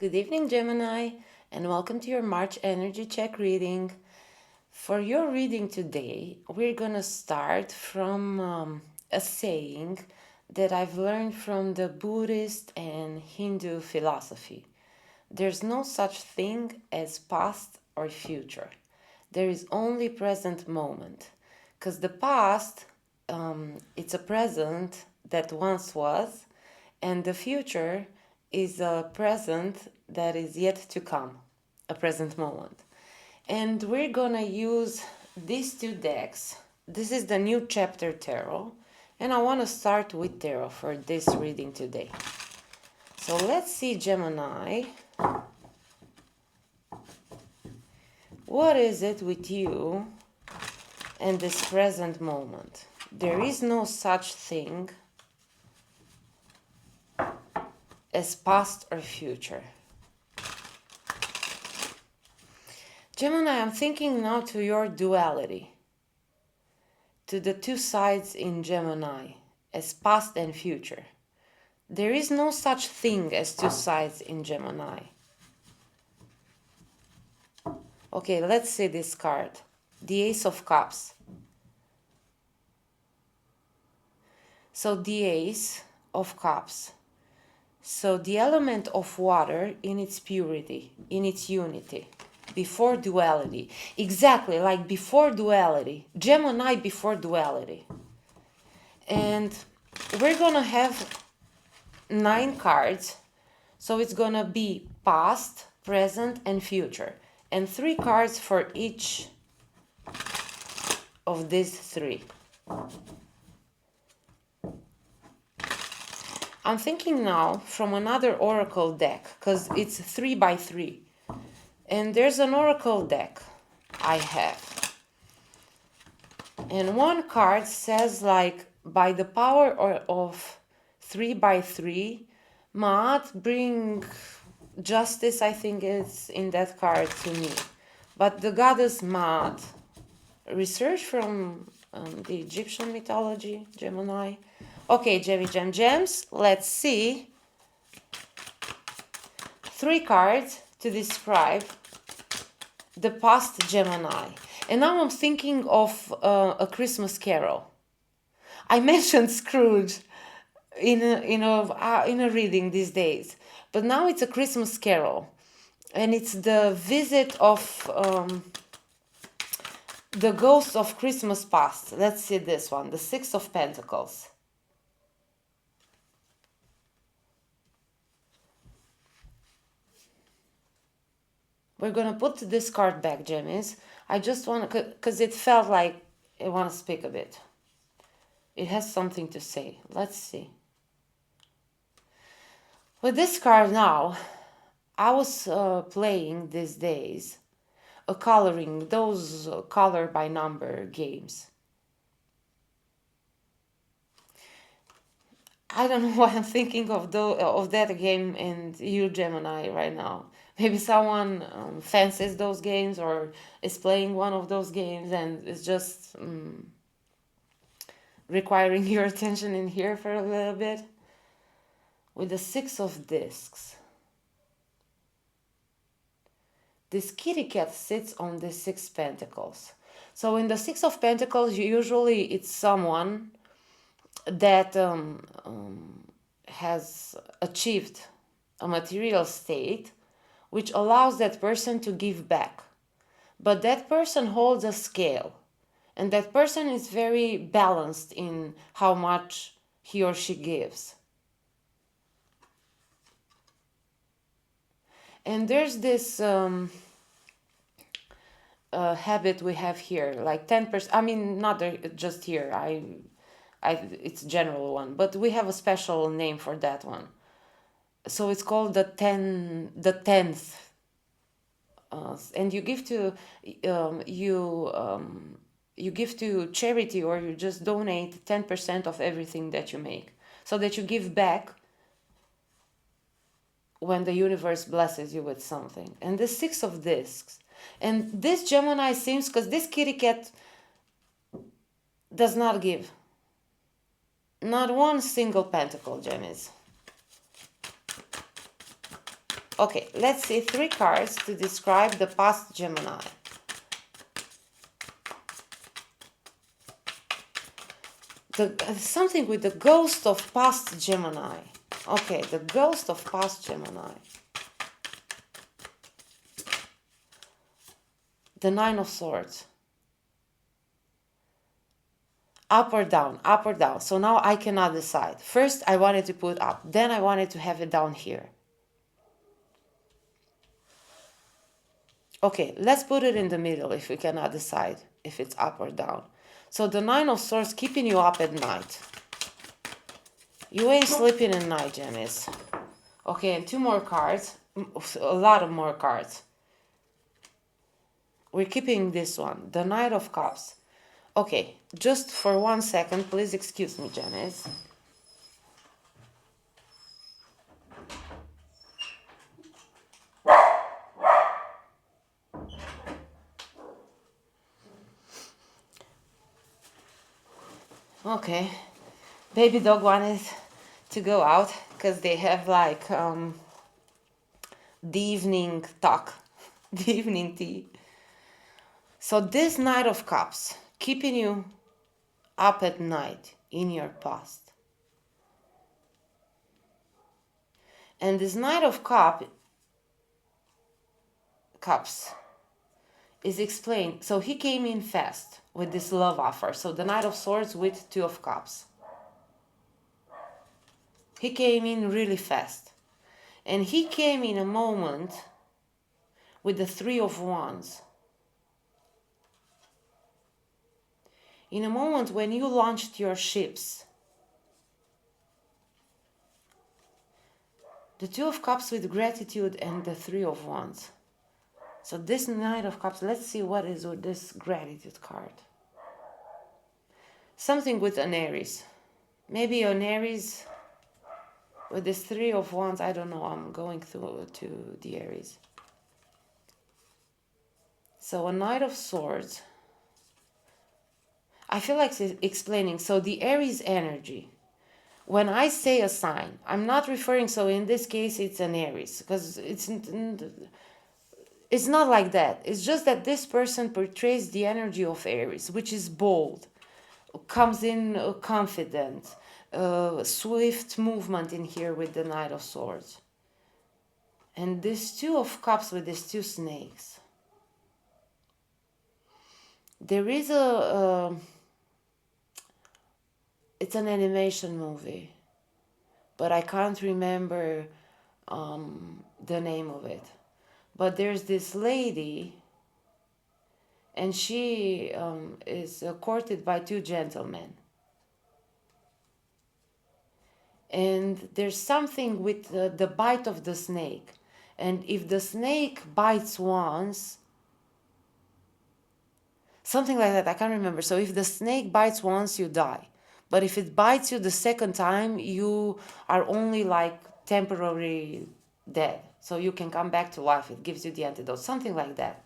Good evening, Gemini, and welcome to your March energy check reading. For your reading today, we're going to start from a saying that I've learned from the Buddhist and Hindu philosophy. There's no such thing as past or future. There is only present moment. Because the past, it's a present that once was, and the future is a present that is yet to come, a present moment. And we're gonna use these two decks. This is the new chapter tarot, and I want to start with tarot for this reading today. So let's see, Gemini. What is it with you and this present moment? There is no such thing as past or future. Gemini, I'm thinking now to your duality, to the two sides in Gemini, as past and future. There is no such thing as two sides in Gemini. Okay, let's see this card. The Ace of Cups. So the Ace of Cups. So the element of water in its purity, in its unity, before duality. Exactly, like before duality. Gemini before duality. And we're gonna have 9 cards. So it's gonna be past, present, and future. And 3 cards for each of these 3. I'm thinking now from another oracle deck, because it's 3 by 3. And there's an oracle deck I have. And one card says, like, by the power of 3 by 3, Ma'at bring justice, I think it's in that card to me. But the goddess Ma'at, research from the Egyptian mythology, Gemini. Okay, Gems, let's see. 3 cards to describe the past Gemini. And now I'm thinking of A Christmas Carol. I mentioned Scrooge in a reading these days, but now it's A Christmas Carol, and it's the visit of the ghost of Christmas past. Let's see this one, the 6 of Pentacles. We're gonna put this card back, Gemmies. I just want to, because it felt like I want to speak a bit. It has something to say. Let's see. With this card now, I was playing these days coloring, those color by number games. I don't know why I'm thinking of that game and you, Gemini, right now. Maybe someone fancies those games or is playing one of those games and is just requiring your attention in here for a little bit. With the 6 of Discs, this kitty cat sits on the 6 Pentacles. So in the 6 of Pentacles, usually it's someone that has achieved a material state which allows that person to give back. But that person holds a scale, and that person is very balanced in how much he or she gives. And there's this habit we have here, like 10%. I mean, not just here. It's a general one, but we have a special name for that one. So it's called the 10th. And you give to you give to charity, or you just donate 10% of everything that you make, so that you give back when the universe blesses you with something. And the 6 of Discs. And this Gemini seems, because this kitty cat does not give. Not one single pentacle, Gemmies. Okay, let's see 3 cards to describe the past Gemini. Something with the ghost of past Gemini. Okay, the ghost of past Gemini. The 9 of Swords. Up or down, up or down. So now I cannot decide. First I wanted to put up, then I wanted to have it down here. Okay, let's put it in the middle if we cannot decide if it's up or down. So the 9 of Swords keeping you up at night. You ain't sleeping at night, Gemmis. Okay, and 2 more cards. A lot of more cards. We're keeping this one, the Knight of Cups. Okay, just for 1 second, please excuse me, Gemmis. Okay, baby dog wanted to go out because they have like the evening talk, the evening tea. So this Knight of Cups, keeping you up at night in your past. And this Knight of Cups is explained. So he came in fast with this love offer. So the Knight of Swords with 2 of Cups. He came in really fast. And he came in a moment with the 3 of Wands. In a moment when you launched your ships. The 2 of Cups with gratitude and the 3 of Wands. So this Knight of Cups, let's see what is with this gratitude card. Something with an Aries. Maybe an Aries with this 3 of Wands. I don't know, I'm going through to the Aries. So a Knight of Swords. I feel like explaining. So the Aries energy. When I say a sign, I'm not referring, so in this case it's an Aries. Because it's not like that. It's just that this person portrays the energy of Aries, which is bold, comes in confident, swift movement in here with the Knight of Swords. And this 2 of Cups with these 2 snakes. There is it's an animation movie, but I can't remember the name of it. But there's this lady, and she is courted by 2 gentlemen. And there's something with the bite of the snake. And if the snake bites once, something like that, I can't remember. So if the snake bites once, you die. But if it bites you the second time, you are only like temporarily dead. So you can come back to life. It gives you the antidote, something like that.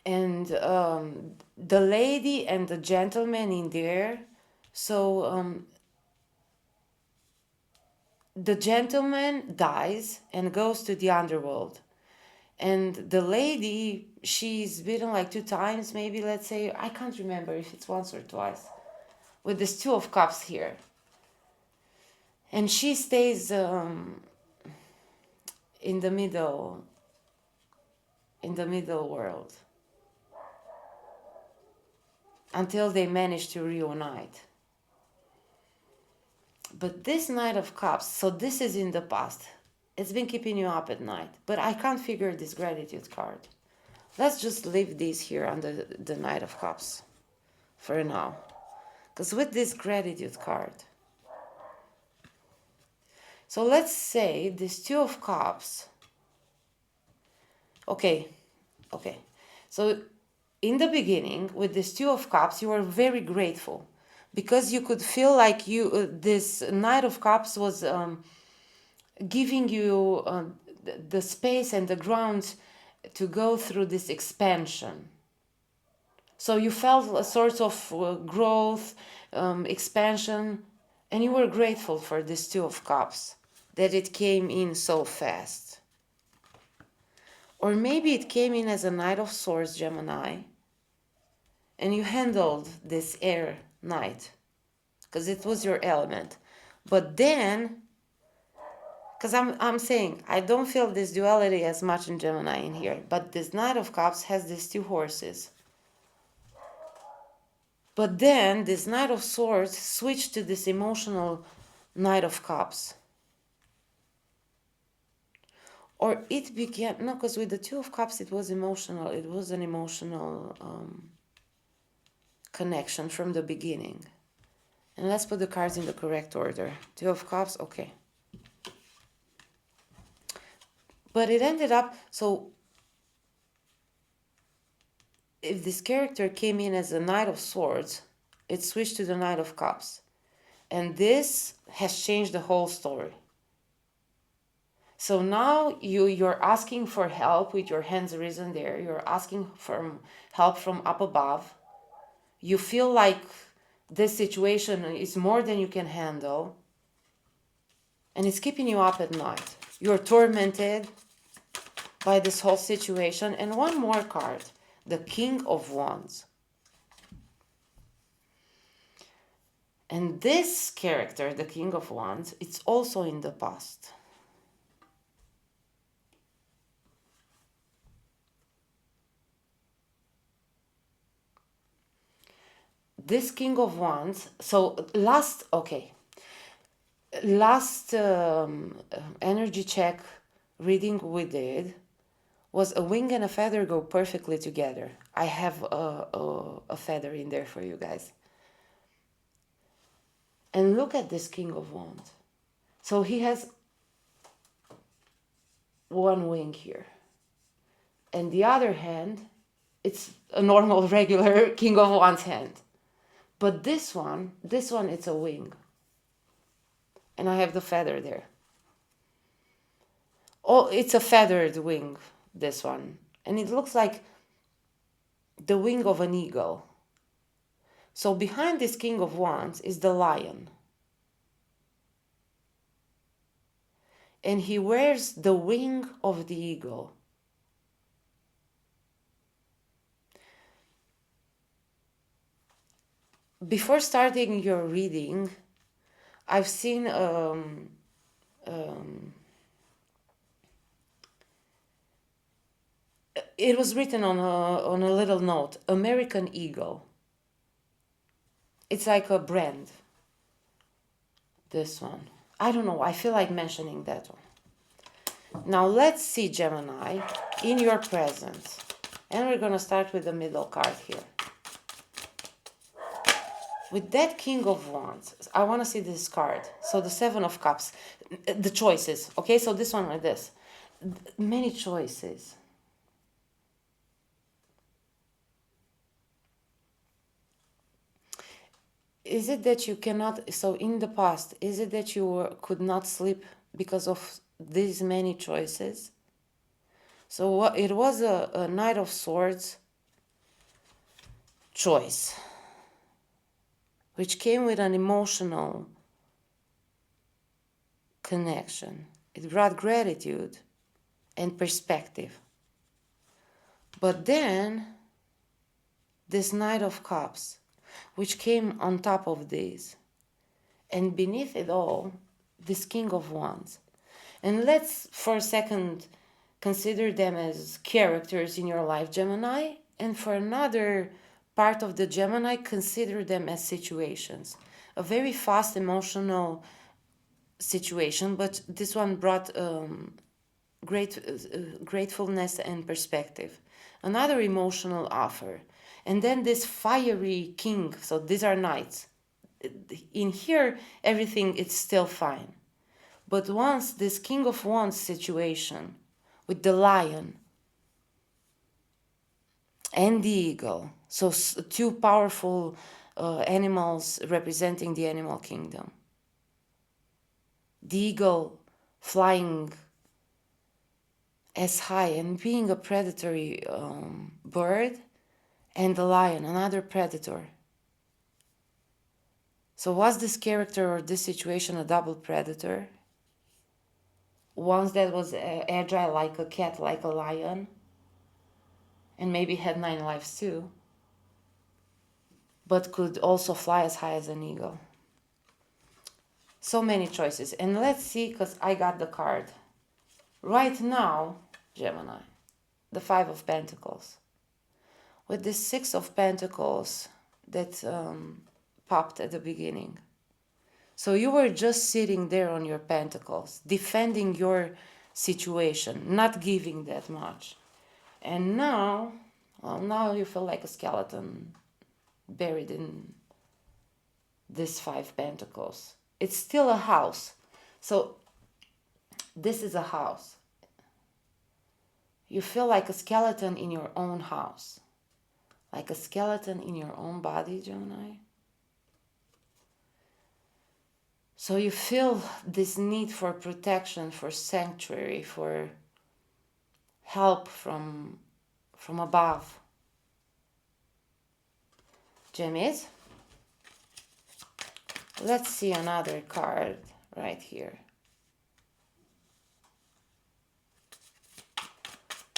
And the lady and the gentleman in there, so the gentleman dies and goes to the underworld. And the lady, she's bitten like 2 times, maybe, let's say. I can't remember if it's once or twice. With this 2 of Cups here. And she stays in the middle world. Until they manage to reunite. But this Knight of Cups, so this is in the past. It's been keeping you up at night. But I can't figure this gratitude card. Let's just leave these here under the Knight of Cups for now. Because with this gratitude card, so let's say this 2 of Cups. Okay. So in the beginning, with this 2 of Cups, you were very grateful. Because you could feel like this Knight of Cups was giving you the space and the ground to go through this expansion. So you felt a sort of growth, expansion, and you were grateful for this 2 of Cups that it came in so fast. Or maybe it came in as a Knight of Swords, Gemini, and you handled this air knight because it was your element. But then, because I'm saying I don't feel this duality as much in Gemini in here, but this Knight of Cups has these two horses. But then this Knight of Swords switched to this emotional Knight of Cups. Or it began, no, because with the Two of Cups it was emotional. It was an emotional connection from the beginning. And let's put the cards in the correct order. Two of Cups, okay. But it ended up, so if this character came in as a Knight of Swords, it switched to the Knight of Cups. And this has changed the whole story. So now you're asking for help with your hands risen there. You're asking for help from up above. You feel like this situation is more than you can handle. And it's keeping you up at night. You're tormented by this whole situation. And one more card, the King of Wands. And this character, the King of Wands, it's also in the past. This King of Wands, so last energy check reading we did was a wing and a feather go perfectly together. I have a feather in there for you guys. And look at this King of Wands. So he has one wing here. And the other hand, it's a normal, regular King of Wands hand. But this one, it's a wing. And I have the feather there. Oh, it's a feathered wing, this one. And it looks like the wing of an eagle. So behind this King of Wands is the lion. And he wears the wing of the eagle. Before starting your reading, I've seen it was written on a little note, American Eagle. It's like a brand. This one. I don't know. I feel like mentioning that one. Now let's see, Gemini, in your present. And we're going to start with the middle card here. With that King of Wands, I want to see this card. So the Seven of Cups, the choices. Okay, so this one like this. Many choices. Is it that you cannot, so in the past, is it that you could not sleep because of these many choices? So it was a Knight of Swords choice, which came with an emotional connection. It brought gratitude and perspective. But then, this Knight of Cups, which came on top of this, and beneath it all, this King of Wands. And let's, for a second, consider them as characters in your life, Gemini, and for another part of the Gemini, consider them as situations. A very fast emotional situation, but this one brought gratefulness and perspective. Another emotional offer. And then this fiery king, so these are knights. In here, everything is still fine. But once this King of Wands situation with the lion and the eagle, so two powerful animals representing the animal kingdom. The eagle flying as high and being a predatory bird, and the lion, another predator. So was this character or this situation a double predator? Once that was agile like a cat, like a lion, and maybe had 9 lives too, but could also fly as high as an eagle. So many choices. And let's see, because I got the card. Right now, Gemini, the Five of Pentacles. With the Six of Pentacles that popped at the beginning. So you were just sitting there on your pentacles, defending your situation, not giving that much. And now, well, now you feel like a skeleton buried in this Five Pentacles. It's still a house. So this is a house. You feel like a skeleton in your own house. Like a skeleton in your own body, Gemini. So you feel this need for protection, for sanctuary, for help from above. Gemmies, let's see another card right here.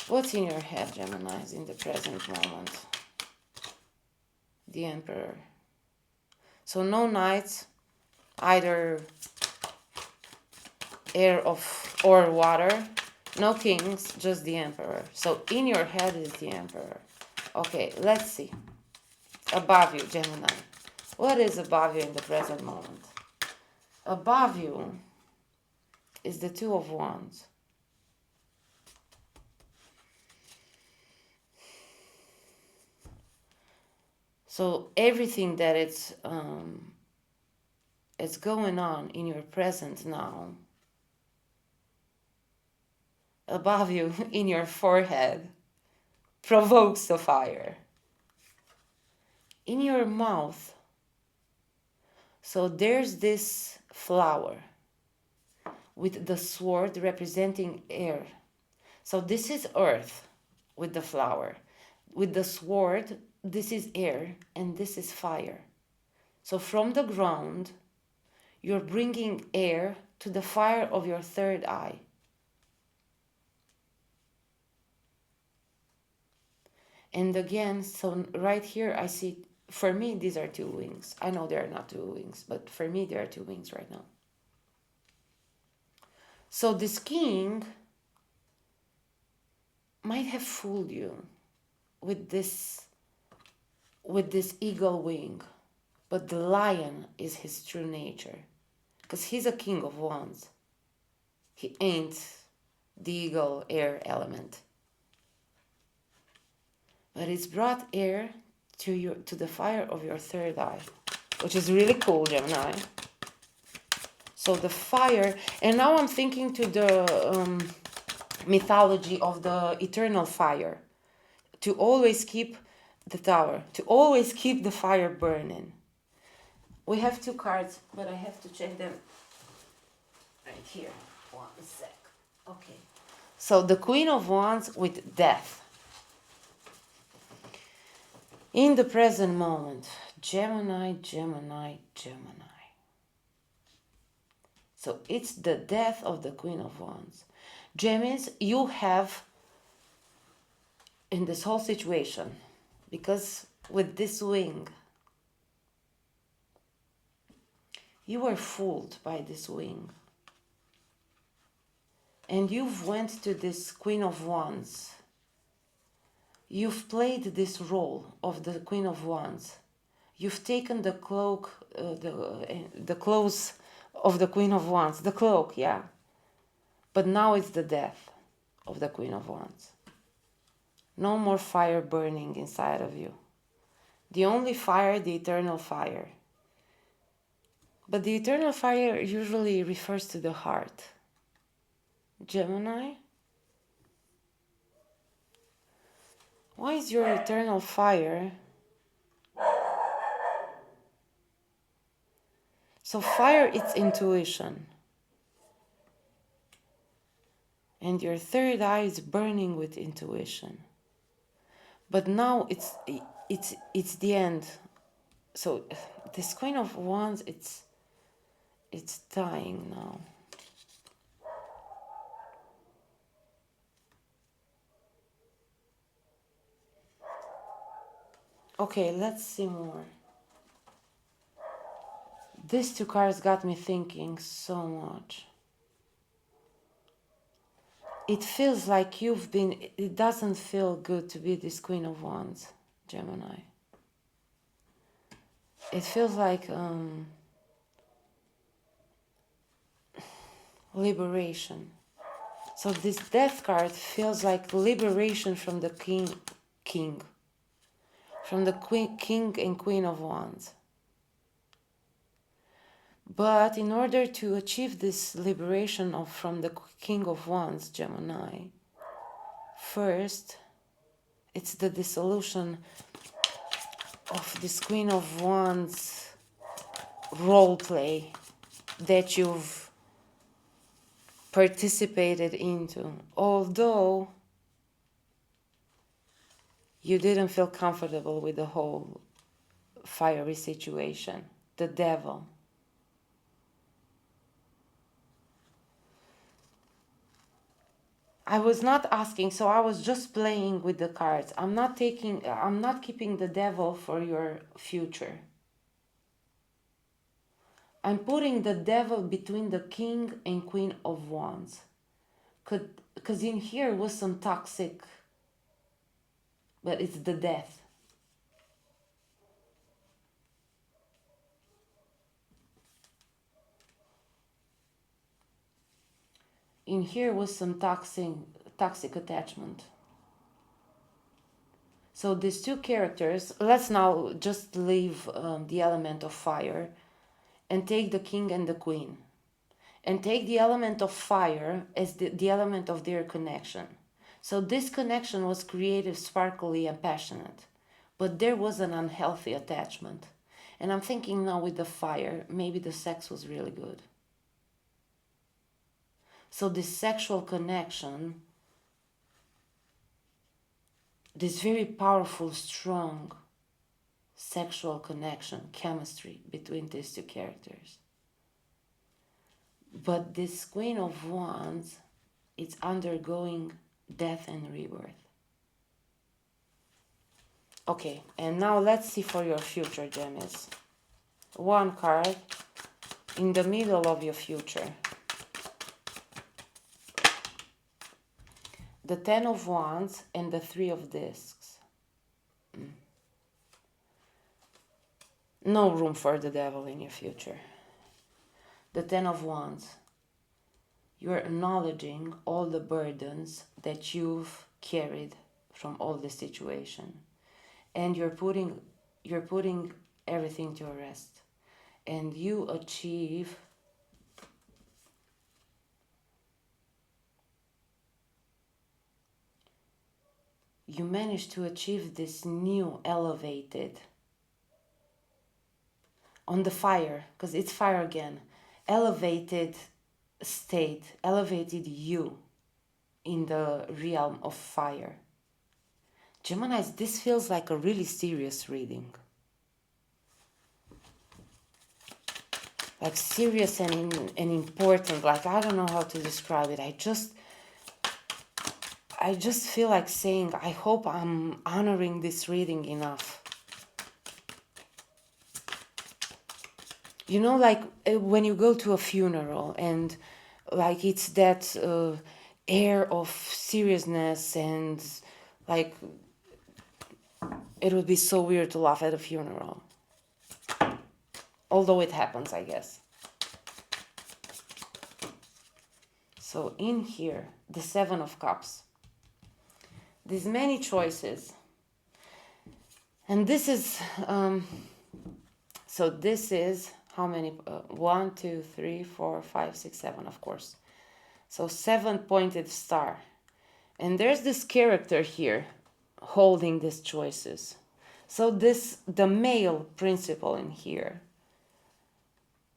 What's in your head, Geminis, in the present moment? The Emperor. So no knights, either air or water. No kings, just the Emperor. So in your head is the Emperor. Okay, let's see. Above you, Gemini. What is above you in the present moment? Above you is the Two of Wands. So everything that it's going on in your present now, above you in your forehead, provokes the fire. In your mouth, so there's this flower with the sword representing air. So this is earth with the flower. With the sword, this is air and this is fire. So from the ground, you're bringing air to the fire of your third eye. And again, so right here I see, for me, these are two wings. I know there are not two wings, but for me, there are two wings right now. So this king might have fooled you with this eagle wing, but the lion is his true nature, because he's a king of wands. He ain't the eagle air element, but it's brought air to the fire of your third eye, which is really cool, Gemini. So the fire, and now I'm thinking to the mythology of the eternal fire, to always keep the tower, to always keep the fire burning. We have two cards, but I have to check them right here. 1 sec. Okay. So the Queen of Wands with death. In the present moment, Gemini, Gemini, Gemini. So it's the death of the Queen of Wands. Gemini, you have, in this whole situation, because with this wing, you were fooled by this wing. And you've went to this Queen of Wands. You've played this role of the Queen of Wands. You've taken the cloak, the clothes of the Queen of Wands, the cloak, yeah. But now it's the death of the Queen of Wands. No more fire burning inside of you. The only fire, the eternal fire. But the eternal fire usually refers to the heart. Gemini? Why is your eternal fire? So fire, it's intuition. And your third eye is burning with intuition. But now it's the end. So this Queen of Wands, it's dying now. Okay, let's see more. These two cards got me thinking so much. It feels like it doesn't feel good to be this Queen of Wands, Gemini. It feels like liberation. So this Death card feels like liberation from the king, from the king and Queen of Wands. But in order to achieve this liberation from the King of Wands, Gemini, first, it's the dissolution of this Queen of Wands role play that you've participated into. Although you didn't feel comfortable with the whole fiery situation, the devil. I was not asking, so I was just playing with the cards. I'm not keeping the devil for your future. I'm putting the devil between the king and Queen of Wands. Because in here was some toxic, but it's the death. In here was some toxic attachment. So these two characters, let's now just leave the element of fire and take the king and the queen. And take the element of fire as the element of their connection. So this connection was creative, sparkly, and passionate. But there was an unhealthy attachment. And I'm thinking now with the fire, maybe the sex was really good. So this sexual connection, this very powerful, strong sexual connection, chemistry between these two characters. But this Queen of Wands, it's undergoing death and rebirth. Okay, and now let's see for your future, Gemis. One card in the middle of your future. The Ten of Wands and the Three of Discs. No room for the devil in your future. The Ten of Wands. You're acknowledging all the burdens that you've carried from all the situation. And you're putting everything to rest. And you achieve you manage to achieve this new elevated on the fire, because it's fire again, elevated state, elevated you in the realm of fire. Geminis, this feels like a really serious reading. Like serious and important, like I don't know how to describe it. I just feel like saying, I hope I'm honoring this reading enough. You know, like when you go to a funeral and like it's that air of seriousness, and like it would be so weird to laugh at a funeral. Although it happens, I guess. So in here, the Seven of Cups. There's many choices. And this is, so this is, how many? 1, 2, 3, 4, 5, 6, 7, of course. So 7-pointed star. And there's this character here holding these choices. So the male principle in here,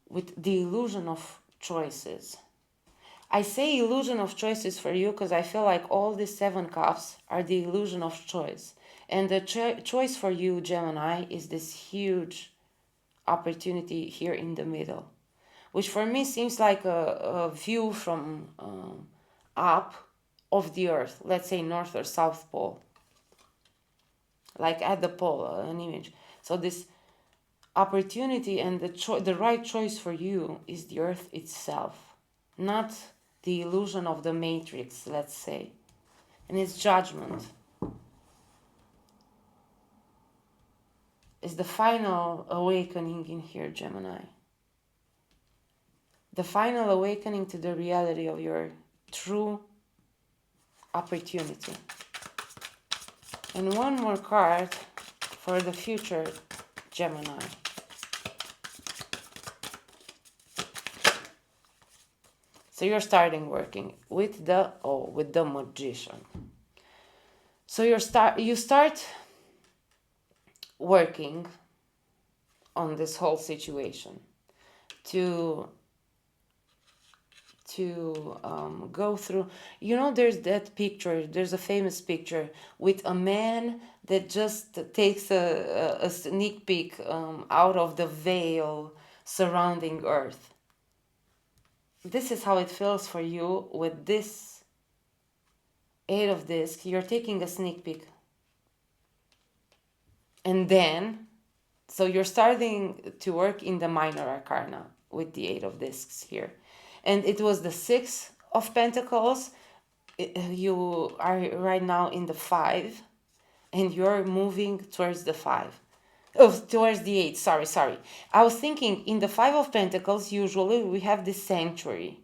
with the illusion of choices. I say illusion of choices for you because I feel like all these 7 cups are the illusion of choice. And the choice for you, Gemini, is this huge opportunity here in the middle, which for me seems like a view from up of the earth, let's say North or South Pole. like at the pole, an image. So this opportunity and the right choice for you is the earth itself, not the illusion of the matrix, let's say. And it's judgment. It's the final awakening in here, Gemini. The final awakening to the reality of your true opportunity. And one more card for the future, Gemini. So you're starting working with the Magician. So you start working on this whole situation to go through. There's that picture. There's a famous picture with a man that just takes a sneak peek out of the veil surrounding Earth. This is how it feels for you with this Eight of Discs. You're taking a sneak peek. And then, so you're starting to work in the minor arcana with the Eight of Discs here. And it was the Six of Pentacles. You are right now in the 5. And you're moving towards the 5. Oh, towards the 8. Sorry. I was thinking in the 5 of Pentacles, usually we have this sanctuary.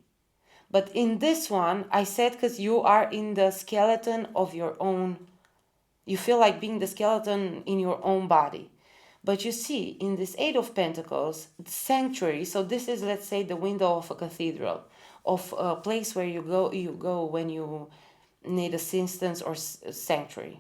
But in this one, I said because you are in the skeleton of your own. You feel like being the skeleton in your own body. But you see, in this Eight of Pentacles, the sanctuary, so this is, let's say, the window of a cathedral, of a place where you go when you need assistance or sanctuary.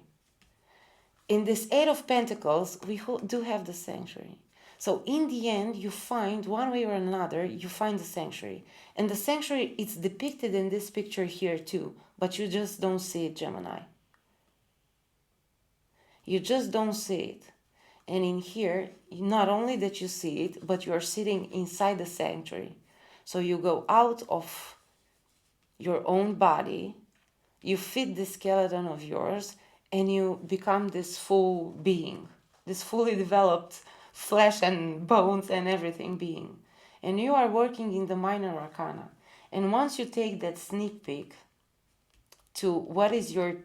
In this Eight of Pentacles, we do have the sanctuary. So in the end, you find, one way or another, you find the sanctuary. And the sanctuary, it's depicted in this picture here too, but you just don't see it, Gemini. You just don't see it. And in here, not only that you see it, but you are sitting inside the sanctuary. So you go out of your own body, you fit the skeleton of yours, and you become this full being, this fully developed flesh and bones and everything being. And you are working in the minor arcana. And once you take that sneak peek to what is your,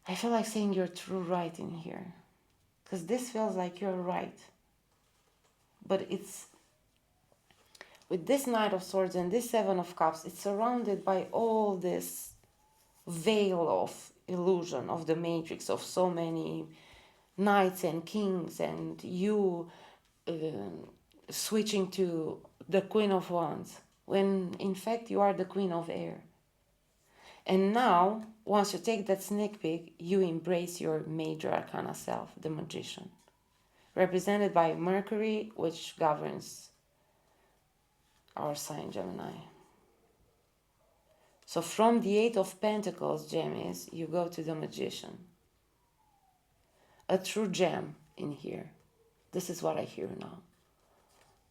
I feel like saying your true right in here, because this feels like you're right. But it's, with this Knight of Swords and this Seven of Cups, it's surrounded by all this veil of illusion, of the matrix, of so many knights and kings, and you switching to the Queen of Wands, when in fact you are the Queen of Air. And now, once you take that sneak peek, you embrace your major arcana self, the Magician, represented by Mercury, which governs our sign, Gemini. So from the Eight of Pentacles, Gemmies, you go to the Magician. A true gem in here. This is what I hear now.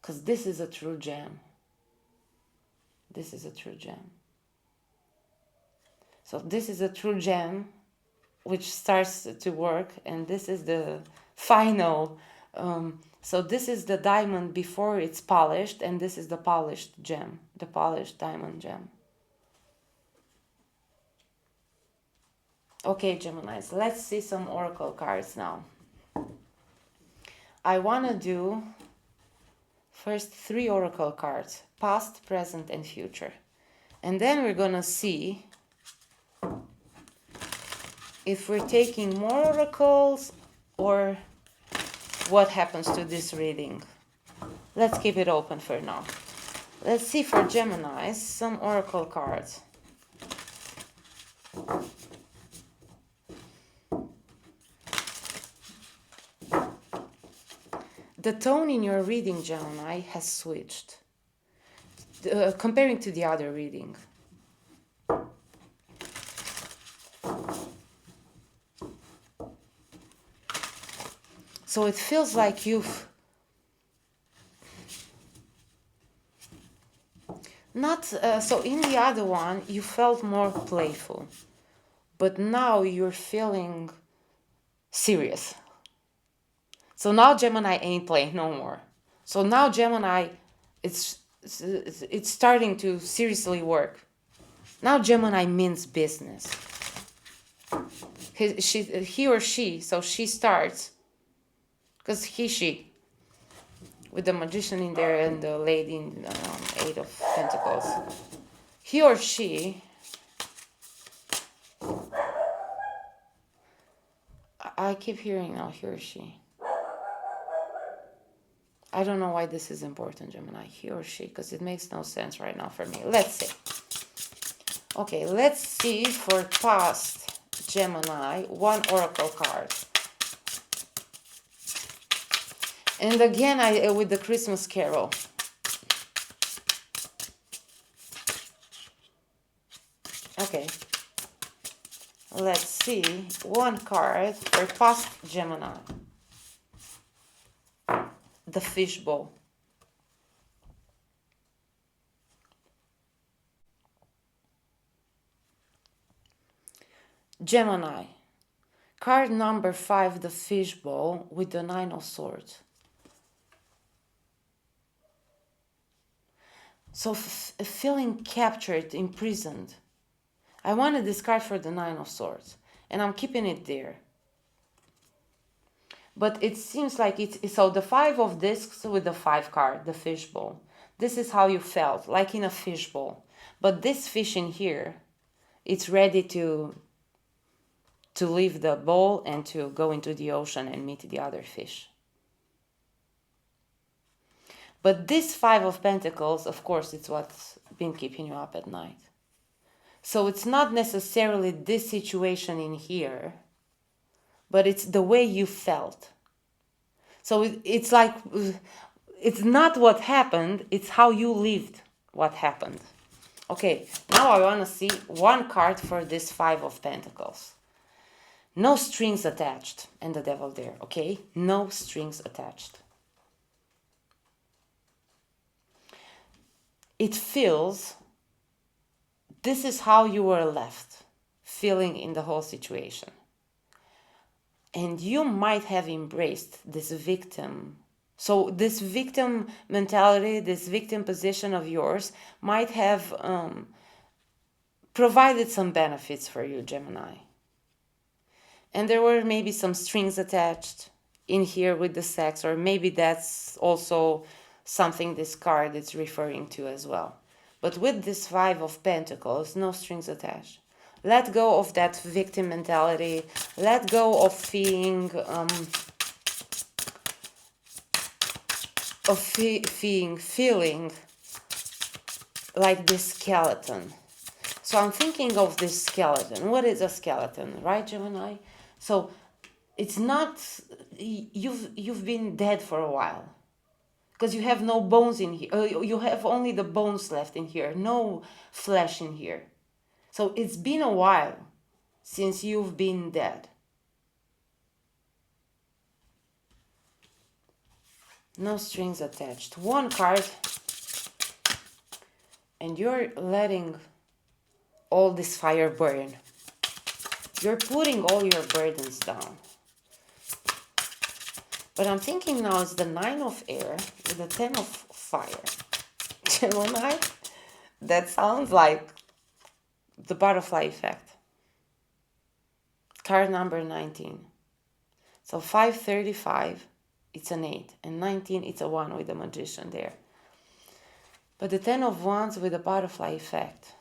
Because this is a true gem. This is a true gem. So this is a true gem which starts to work, and this is the final. So this is the diamond before it's polished, and this is the polished gem, the polished diamond gem. Okay, Geminis, let's see some oracle cards now. I want to do first 3 oracle cards, past, present, and future. And then we're going to see if we're taking more oracles or what happens to this reading. Let's keep it open for now. Let's see for Geminis some oracle cards. The tone in your reading, Gemini, has switched, comparing to the other reading. So it feels like you've not, so in the other one, you felt more playful. but now you're feeling serious. So now Gemini ain't playing no more. So now Gemini, it's starting to seriously work. Now Gemini means business. He or she, so she starts, because she, with the magician in there and the lady in Eight of Pentacles. He or she, I keep hearing now he or she. I don't know why this is important, Gemini, he or she, because it makes no sense right now for me. Let's see. Okay, let's see for past Gemini, one oracle card. And again, I with the Christmas Carol. Okay. Let's see one card for past Gemini. The fishbowl. Gemini. Card number 5, the fishbowl with the 9 of swords. So feeling captured, imprisoned. I wanted this card for the 9 of swords, and I'm keeping it there. But it seems like it's so the 5 of discs with the 5 card, the fishbowl. This is how you felt, like in a fishbowl. But this fish in here, it's ready to leave the bowl and to go into the ocean and meet the other fish. But this 5 of Pentacles, of course, it's what's been keeping you up at night. So it's not necessarily this situation in here, but it's the way you felt. So it's like, it's not what happened, it's how you lived what happened. Okay, now I want to see one card for this 5 of Pentacles. No strings attached, and the devil there, okay? No strings attached. It feels, this is how you were left, feeling in the whole situation. And you might have embraced this victim. So this victim mentality, this victim position of yours might have provided some benefits for you, Gemini. And there were maybe some strings attached in here with the sex, or maybe that's also something this card is referring to as well. But with this 5 of Pentacles, no strings attached. Let go of that victim mentality. Let go of feeling feeling like this skeleton. So I'm thinking of this skeleton. What is a skeleton, right, Gemini? So it's not, you've been dead for a while, because you have no bones in here. You have only the bones left in here, no flesh in here. So it's been a while since you've been dead. No strings attached. One card, and you're letting all this fire burn. You're putting all your burdens down. But I'm thinking now it's the 9 of air with the 10 of fire. Gemini, that sounds like the butterfly effect. Card number 19. So 535, it's an 8. And 19, it's a 1 with the magician there. But the 10 of wands with the butterfly effect.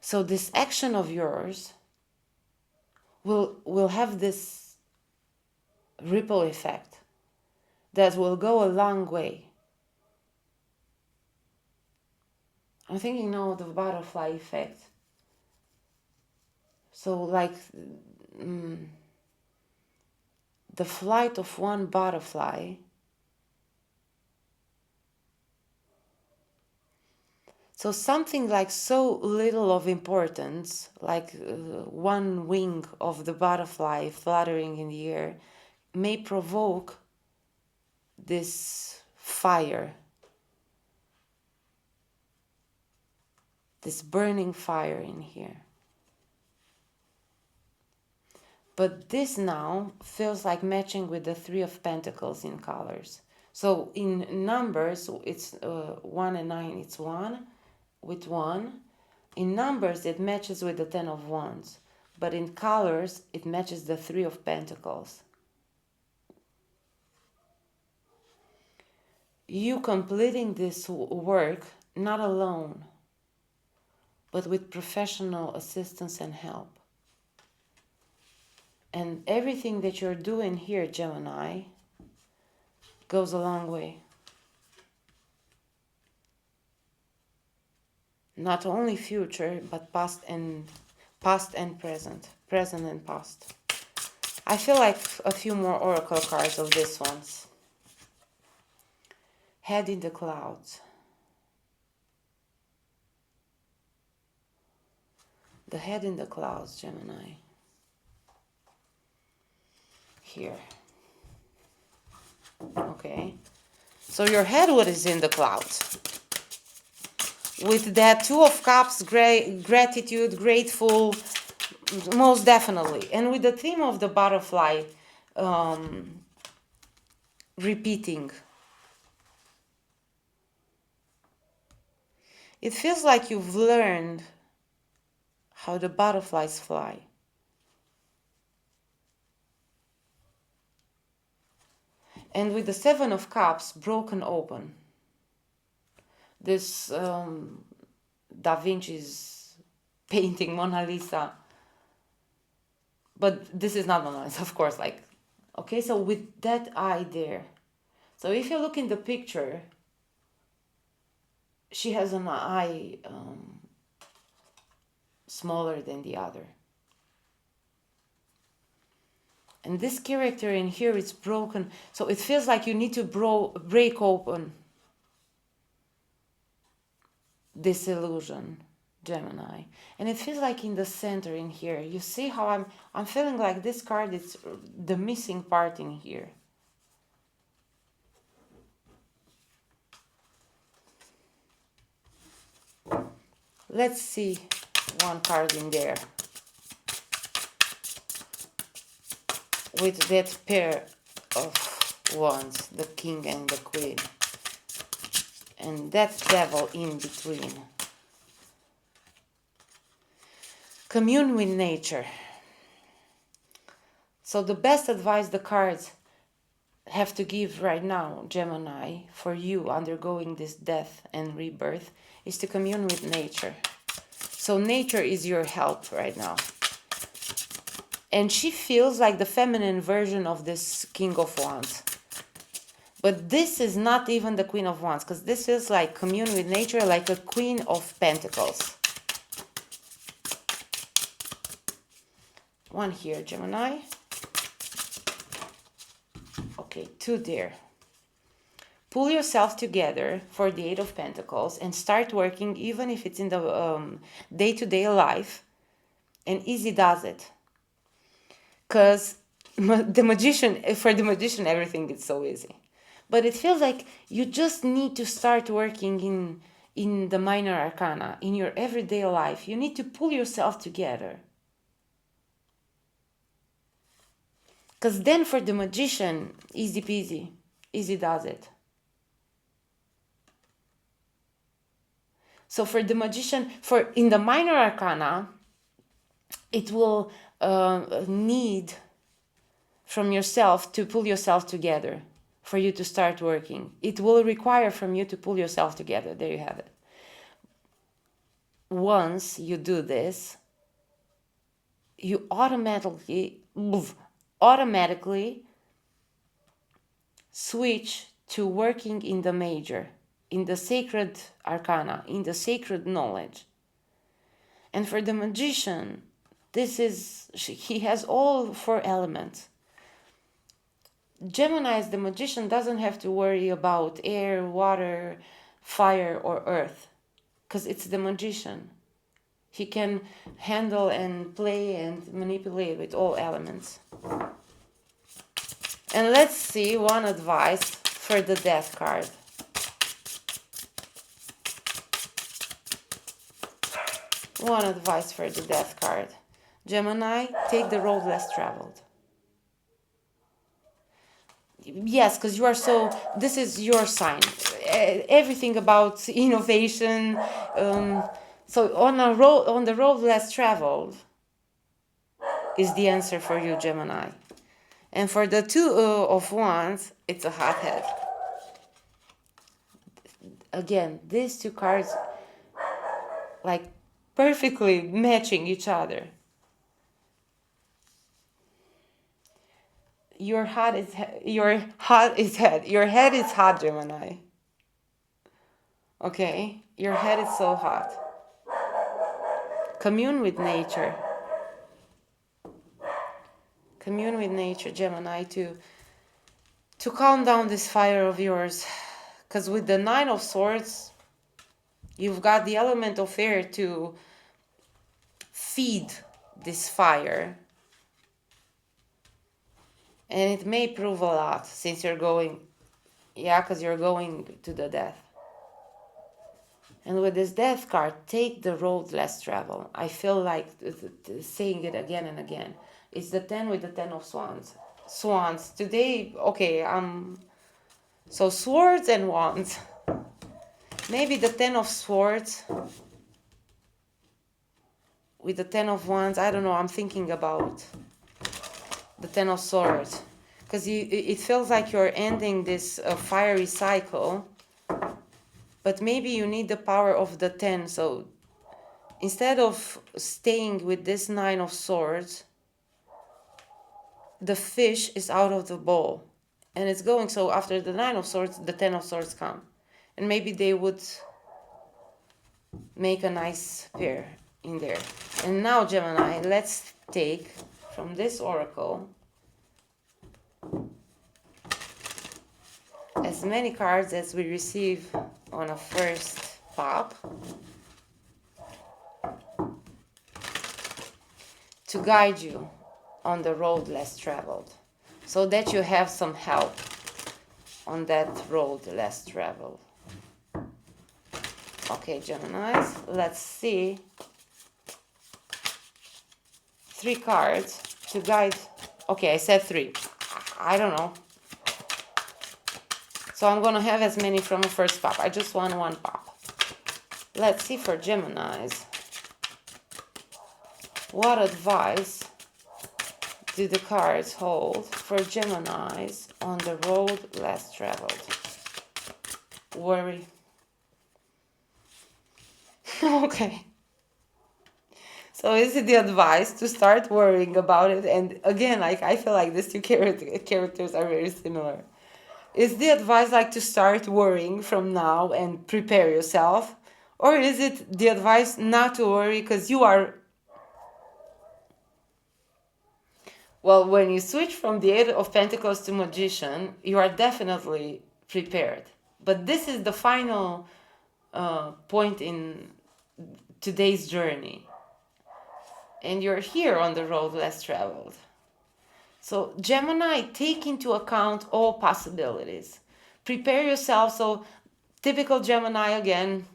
So this action of yours will have this ripple effect that will go a long way. I'm thinking now of the butterfly effect. So like the flight of one butterfly So something like so little of importance, like one wing of the butterfly fluttering in the air, may provoke this fire. this burning fire in here. But this now feels like matching with the Three of Pentacles in colors. So in numbers, it's 1 and 9, it's 1 with 1. In numbers, it matches with the Ten of Wands. But in colors, it matches the Three of Pentacles. You completing this work not alone, but with professional assistance and help. And everything that you're doing here, Gemini, goes a long way. Not only future, but past and present. Present and past. I feel like a few more oracle cards of these ones. Head in the clouds. The head in the clouds, Gemini. Here. Okay. So your head is in the clouds. With that Two of Cups, gratitude, grateful, most definitely. And with the theme of the butterfly, repeating. It feels like you've learned how the butterflies fly. And with the Seven of Cups broken open, this Da Vinci's painting Mona Lisa, but this is not Mona Lisa, of course, like, okay, so with that eye there, so if you look in the picture, she has an eye smaller than the other. And this character in here is broken, so it feels like you need to break open this illusion, Gemini. And it feels like in the center in here, you see how I'm feeling like this card is the missing part in here. Let's see one card in there. With that pair of wands, the king and the queen. And that devil in between. Commune with nature. So the best advice the cards have to give right now, Gemini, for you undergoing this death and rebirth, is to commune with nature. So nature is your help right now. And she feels like the feminine version of this King of Wands. But this is not even the Queen of Wands, because this is like commune with nature, like a Queen of Pentacles. One here, Gemini. Okay, two there. Pull yourself together for the Eight of Pentacles and start working, even if it's in the day-to-day life. And easy does it. Because for the magician, everything is so easy. But it feels like you just need to start working in the minor arcana, in your everyday life. You need to pull yourself together. Because then for the magician, easy peasy, easy does it. So for the magician, in the minor arcana, it will need from yourself to pull yourself together for you to start working. It will require from you to pull yourself together. There you have it. Once you do this, you automatically switch to working in the major, in the sacred arcana, in the sacred knowledge. And for the magician, he has all four elements. Gemini, as the magician, doesn't have to worry about air, water, fire, or earth, because it's the magician. He can handle and play and manipulate with all elements. And let's see one advice for the Death card. One advice for the death card. Gemini, take the road less traveled. Yes, because you are so, this is your sign. Everything about innovation. So on the road less traveled is the answer for you, Gemini. And for the two of wands, it's a hothead. Again, these two cards like perfectly matching each other. Your head is head. Your head is hot, Gemini. Okay, your head is so hot. Commune with nature. Commune with nature, Gemini, to calm down this fire of yours. Because with the Nine of Swords, you've got the element of air to feed this fire. And it may prove a lot since you're going, because you're going to the death. And with this death card, take the road less traveled. I feel like saying it again and again. It's the 10 with the 10 of Swans. Swans. Today, okay, so swords and wands. Maybe the 10 of Swords with the 10 of Wands. I don't know, I'm thinking about the 10 of Swords. Because it feels like you're ending this fiery cycle. But maybe you need the power of the 10. So instead of staying with this 9 of Swords, the fish is out of the bowl. And it's going, so after the 9 of Swords, the 10 of Swords come. And maybe they would make a nice pair in there. And now, Gemini, let's take from this oracle as many cards as we receive on a first pop to guide you on the road less traveled, so that you have some help on that road less traveled. Okay, Geminis, let's see 3 cards to guide. Okay, I said 3. I don't know. So I'm going to have as many from the first pop. I just want 1 pop. Let's see for Geminis. What advice do the cards hold for Geminis on the road less traveled? Worry. Okay. So is it the advice to start worrying about it? And again, like I feel like these two characters are very similar. Is the advice like to start worrying from now and prepare yourself? Or is it the advice not to worry because you are... Well, when you switch from the 8 of Pentacles to Magician, you are definitely prepared. But this is the final point in today's journey. And you're here on the road less traveled. So Gemini, take into account all possibilities. Prepare yourself. So typical Gemini again,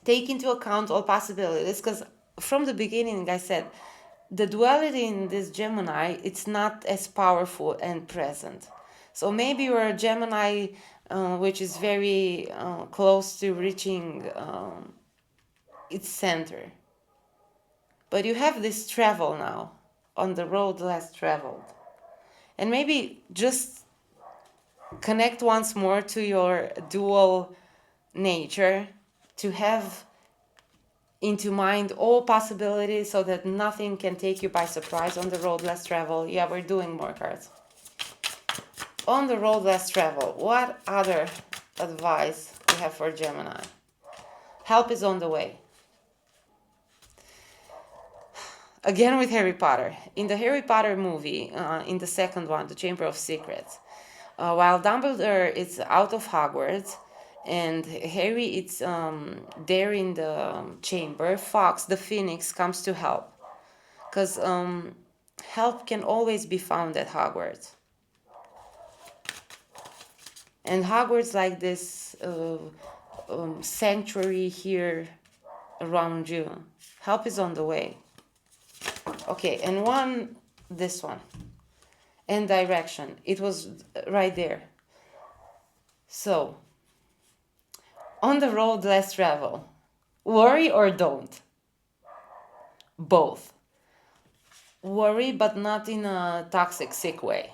take into account all possibilities, because from the beginning I said the duality in this Gemini, it's not as powerful and present. So maybe you're a Gemini which is very close to reaching its center. But you have this travel now, on the road less traveled. And maybe just connect once more to your dual nature, to have into mind all possibilities so that nothing can take you by surprise on the road less travel. Yeah, we're doing more cards. On the road less travel, what other advice we have for Gemini? Help is on the way. Again with Harry Potter. In the Harry Potter movie, in the second one, The Chamber of Secrets, while Dumbledore is out of Hogwarts and Harry is there in the chamber, Fox, the Phoenix, comes to help. Because help can always be found at Hogwarts. And Hogwarts like this sanctuary here around you. Help is on the way. Okay, and this one. And direction. It was right there. So, on the road less travel. Worry or don't? Both. Worry, but not in a toxic, sick way.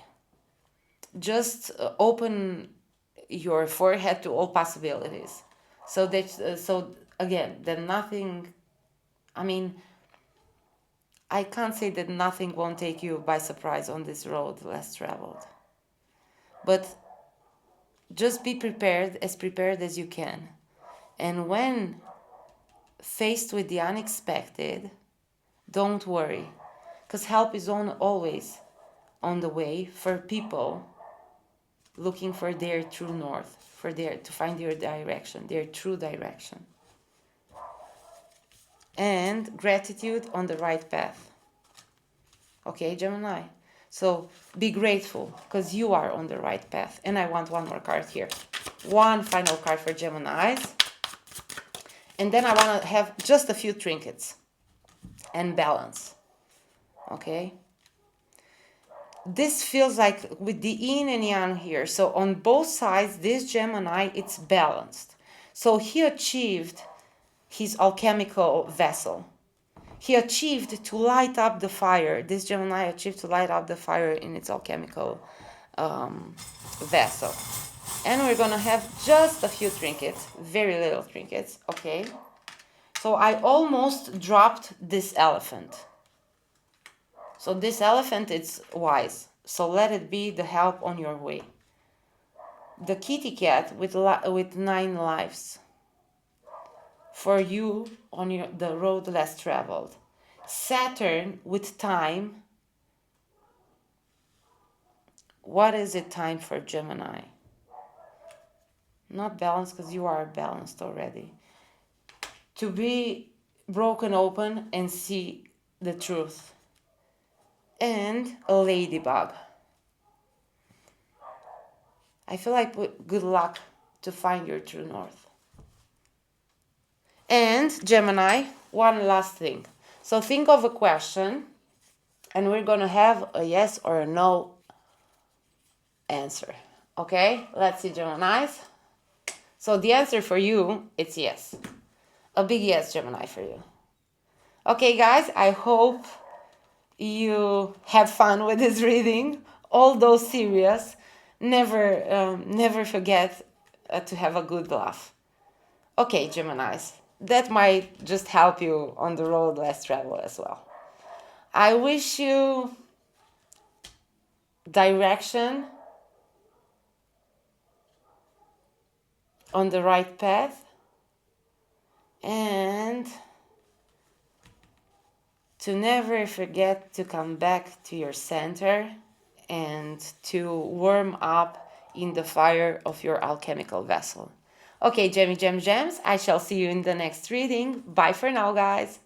Just open your forehead to all possibilities. So again, that nothing, I mean, I can't say that nothing won't take you by surprise on this road less traveled. But just be prepared as you can. And when faced with the unexpected, don't worry, because help is always on the way for people looking for their true north, to find their direction, their true direction. And gratitude on the right path. Okay, Gemini? So be grateful because you are on the right path. And I want one more card here. One final card for Geminis. And then I want to have just a few trinkets and balance. Okay? This feels like with the yin and yang here. So on both sides, this Gemini, it's balanced. So he achieved his alchemical vessel. He achieved to light up the fire. This Gemini achieved to light up the fire in its alchemical vessel. And we're going to have just a few trinkets, very little trinkets, okay? So I almost dropped this elephant. So this elephant, it's wise. So let it be the help on your way. The kitty cat with 9 lives. For you on the road less traveled. Saturn with time. What is it time for Gemini? Not balanced because you are balanced already. To be broken open and see the truth. And a ladybug. I feel like good luck to find your true north. And Gemini, one last thing. So think of a question and we're going to have a yes or a no answer. Okay, let's see, Geminis. So the answer for you, it's yes. A big yes, Gemini, for you. Okay, guys, I hope you had fun with this reading. Although serious, never forget to have a good laugh. Okay, Geminis, that might just help you on the road less travel as well. I wish you direction on the right path and to never forget to come back to your center and to warm up in the fire of your alchemical vessel. Okay, Gems, I shall see you in the next reading. Bye for now, guys.